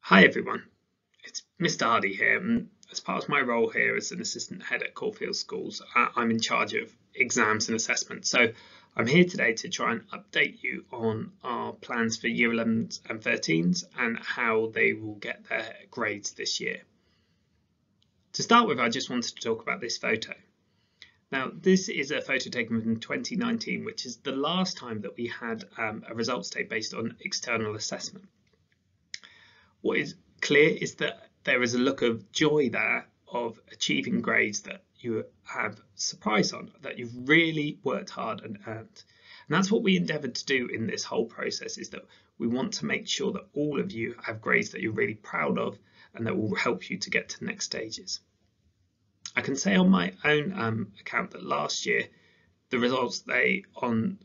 Hi everyone, it's Mr. Hardy here, and as part of my role here as an assistant head at Caulfield Schools, I'm in charge of exams and assessment. So I'm here today to try and update you on our plans for Year 11s and 13s and how they will get their grades this year. To start with, I just wanted to talk about this photo. Now, this is a photo taken in 2019, which is the last time that we had a results day based on external assessment. What is clear is that there is a look of joy there of achieving grades that you have surprise on, that you've really worked hard and earned. And that's what we endeavoured to do in this whole process, is that we want to make sure that all of you have grades that you're really proud of and that will help you to get to the next stages. I can say on my own account that last year, the results day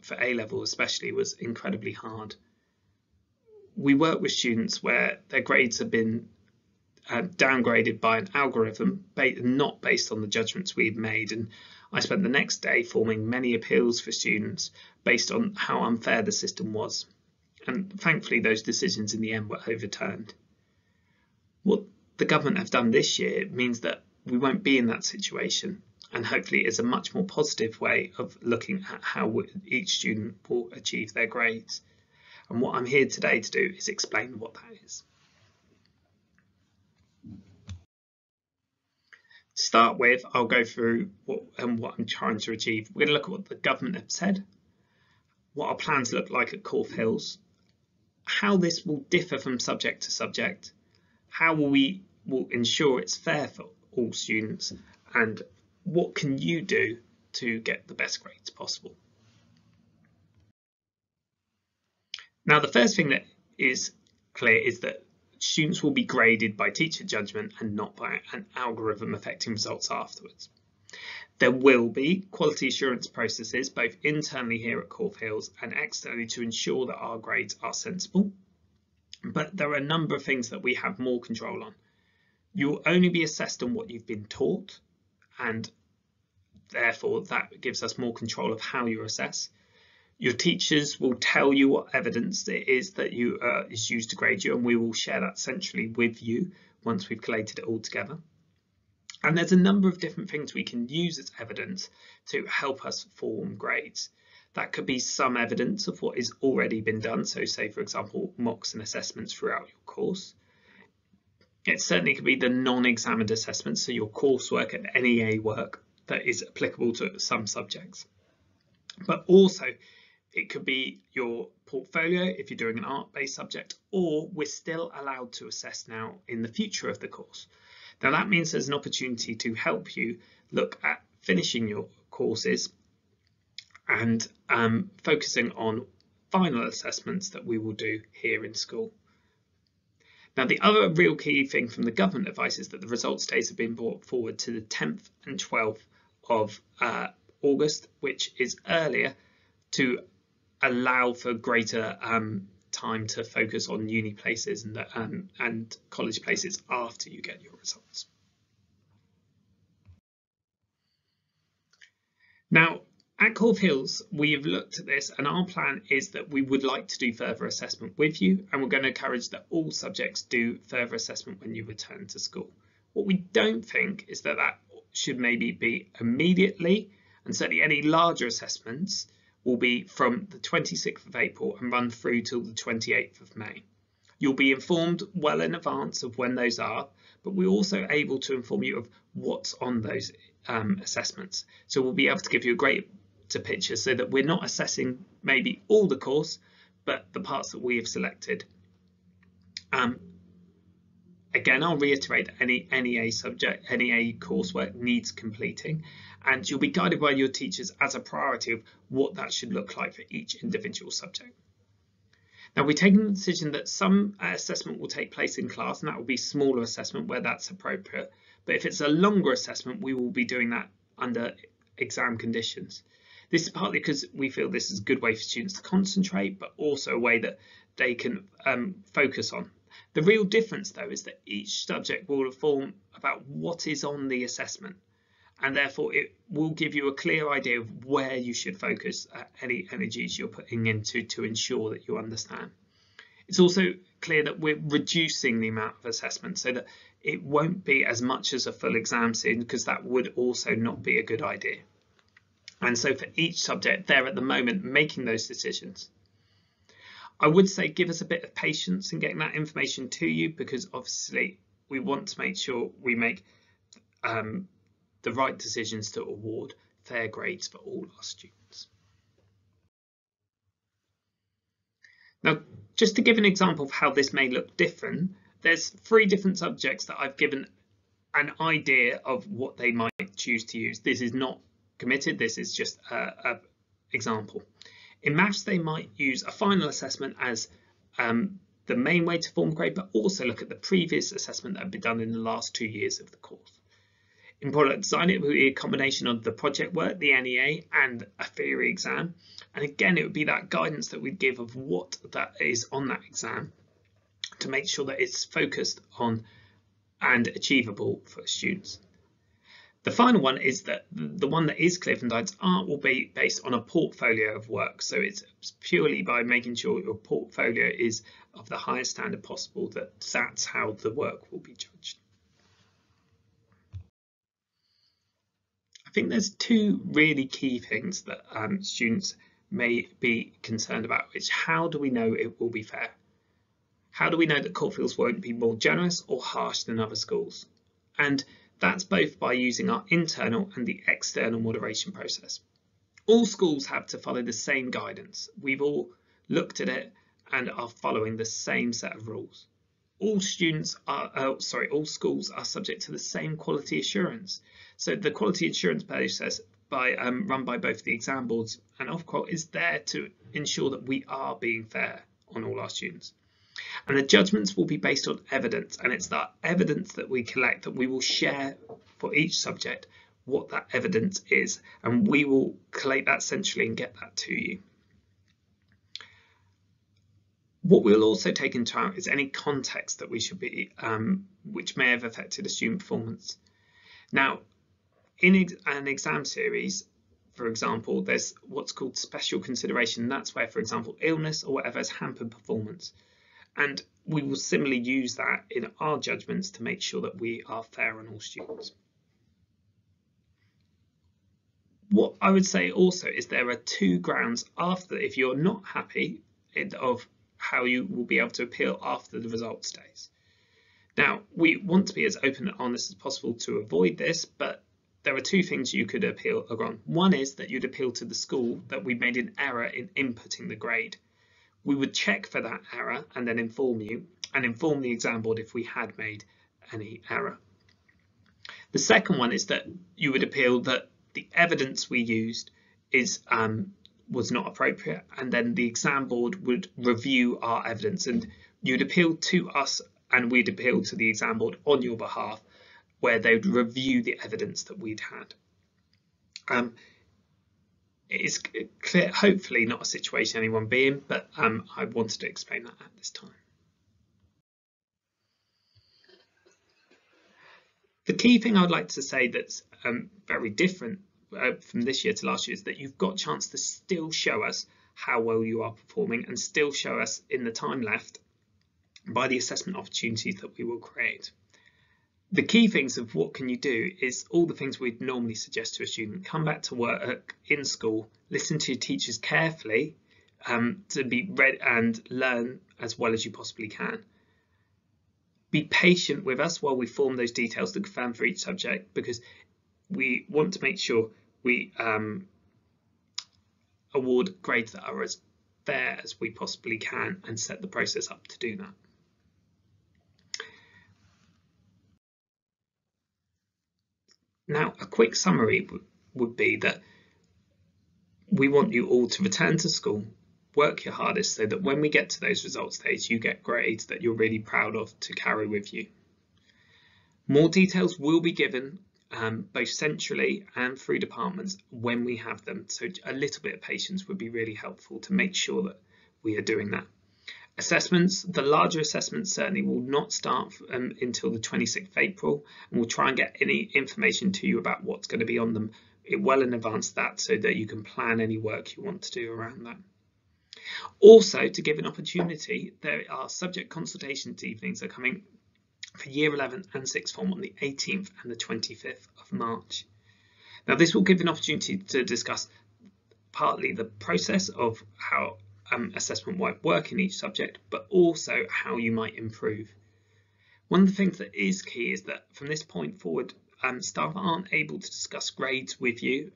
for A-level especially was incredibly hard. We work with students where their grades have been downgraded by an algorithm not based on the judgments we've made, and I spent the next day forming many appeals for students based on how unfair the system was, and thankfully those decisions in the end were overturned. What the government have done this year means that we won't be in that situation, and hopefully is a much more positive way of looking at how each student will achieve their grades. And what I'm here today to do is explain what that is. To start with, I'll go through what I'm trying to achieve. We're going to look at what the government have said, what our plans look like at Corfe Hills, how this will differ from subject to subject, how we will ensure it's fair for all students, and what can you do to get the best grades possible. Now, the first thing that is clear is that students will be graded by teacher judgment and not by an algorithm affecting results afterwards. There will be quality assurance processes both internally here at Corfe Hills and externally to ensure that our grades are sensible, but there are a number of things that we have more control on. You will only be assessed on what you've been taught, and therefore that gives us more control of how you assess. Your teachers will tell you what evidence it is that is used to grade you, and we will share that centrally with you once we've collated it all together. And there's a number of different things we can use as evidence to help us form grades. That could be some evidence of what has already been done, so say for example mocks and assessments throughout your course. It certainly could be the non-examined assessments, so your coursework and NEA work that is applicable to some subjects. But also it could be your portfolio if you're doing an art-based subject, or we're still allowed to assess now in the future of the course. Now that means there's an opportunity to help you look at finishing your courses and focusing on final assessments that we will do here in school. Now, the other real key thing from the government advice is that the results days have been brought forward to the 10th and 12th of August, which is earlier, to allow for greater time to focus on uni places and college places after you get your results. Now, at Corfe Hills, we have looked at this, and our plan is that we would like to do further assessment with you, and we're going to encourage that all subjects do further assessment when you return to school. What we don't think is that that should maybe be immediately, and certainly any larger assessments will be from the 26th of April and run through till the 28th of May. You'll be informed well in advance of when those are, but we're also able to inform you of what's on those assessments. So we'll be able to give you a greater picture so that we're not assessing maybe all the course, but the parts that we have selected. Again, I'll reiterate that any NEA coursework needs completing, and you'll be guided by your teachers as a priority of what that should look like for each individual subject. Now, we've taken the decision that some assessment will take place in class, and that will be smaller assessment where that's appropriate. But if it's a longer assessment, we will be doing that under exam conditions. This is partly because we feel this is a good way for students to concentrate, but also a way that they can focus on. The real difference, though, is that each subject will inform about what is on the assessment, and therefore it will give you a clear idea of where you should focus any energies you're putting into to ensure that you understand. It's also clear that we're reducing the amount of assessment so that it won't be as much as a full exam soon, because that would also not be a good idea. And so for each subject, they're at the moment making those decisions. I would say give us a bit of patience in getting that information to you, because obviously we want to make sure we make the right decisions to award fair grades for all our students. Now, just to give an example of how this may look different, there's 3 different subjects that I've given an idea of what they might choose to use. This is not committed, this is just an example. In maths, they might use a final assessment as the main way to form a grade, but also look at the previous assessment that had been done in the last 2 years of the course. In product design, it would be a combination of the project work, the NEA, and a theory exam. And again, it would be that guidance that we'd give of what that is on that exam to make sure that it's focused on and achievable for students. The final one is that the one that is clear from guidance, art will be based on a portfolio of work. So it's purely by making sure your portfolio is of the highest standard possible, that's how the work will be judged. I think there's 2 really key things that students may be concerned about, which how do we know it will be fair? How do we know that Caulfields won't be more generous or harsh than other schools? And that's both by using our internal and the external moderation process. All schools have to follow the same guidance. We've all looked at it and are following the same set of rules. All schools are subject to the same quality assurance. So the quality assurance process run by both the exam boards and Ofqual is there to ensure that we are being fair on all our students. And the judgments will be based on evidence, and it's that evidence that we collect that we will share for each subject what that evidence is, and we will collate that centrally and get that to you. What we'll also take into account is any context that we should be, which may have affected a student performance. Now, in an exam series, for example, there's what's called special consideration. That's where, for example, illness or whatever has hampered performance. And we will similarly use that in our judgments to make sure that we are fair on all students. What I would say also is there are 2 grounds after, if you're not happy of how you will be able to appeal after the results days. Now, we want to be as open and honest as possible to avoid this, but there are 2 things you could appeal on. One is that you'd appeal to the school that we made an error in inputting the grade. We would check for that error and then inform you, and inform the exam board if we had made any error. The second one is that you would appeal that the evidence we used was not appropriate, and then the exam board would review our evidence, and you'd appeal to us and we'd appeal to the exam board on your behalf, where they would review the evidence that we'd had. It's clear, hopefully not a situation anyone be in, but I wanted to explain that at this time. The key thing I'd like to say that's very different from this year to last year is that you've got a chance to still show us how well you are performing and still show us in the time left by the assessment opportunities that we will create. The key things of what can you do is all the things we'd normally suggest to a student. Come back to work in school, listen to your teachers carefully to be read and learn as well as you possibly can. Be patient with us while we form those details to confirm for each subject, because we want to make sure we award grades that are as fair as we possibly can and set the process up to do that. Now, a quick summary would be that we want you all to return to school, work your hardest so that when we get to those results days, you get grades that you're really proud of to carry with you. More details will be given both centrally and through departments when we have them. So a little bit of patience would be really helpful to make sure that we are doing that. Assessments, the larger assessments certainly will not start until the 26th of April, and we'll try and get any information to you about what's going to be on them well in advance of that, so that you can plan any work you want to do around that. Also, to give an opportunity, there are subject consultation evenings that are coming for Year 11 and Sixth Form on the 18th and the 25th of March. Now, this will give an opportunity to discuss partly the process of how assessment might work in each subject, but also how you might improve. One of the things that is key is that from this point forward, staff aren't able to discuss grades with you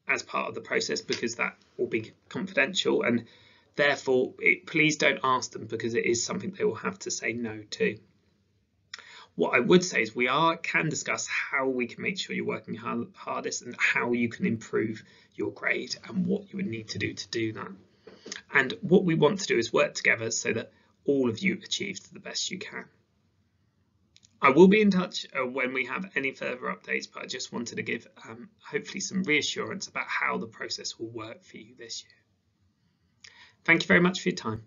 as part of the process because that will be confidential, and therefore please don't ask them because it is something they will have to say no to. What I would say is we can discuss how we can make sure you're working hardest and how you can improve your grade and what you would need to do that. And what we want to do is work together so that all of you achieve the best you can. I will be in touch when we have any further updates, but I just wanted to give hopefully some reassurance about how the process will work for you this year. Thank you very much for your time.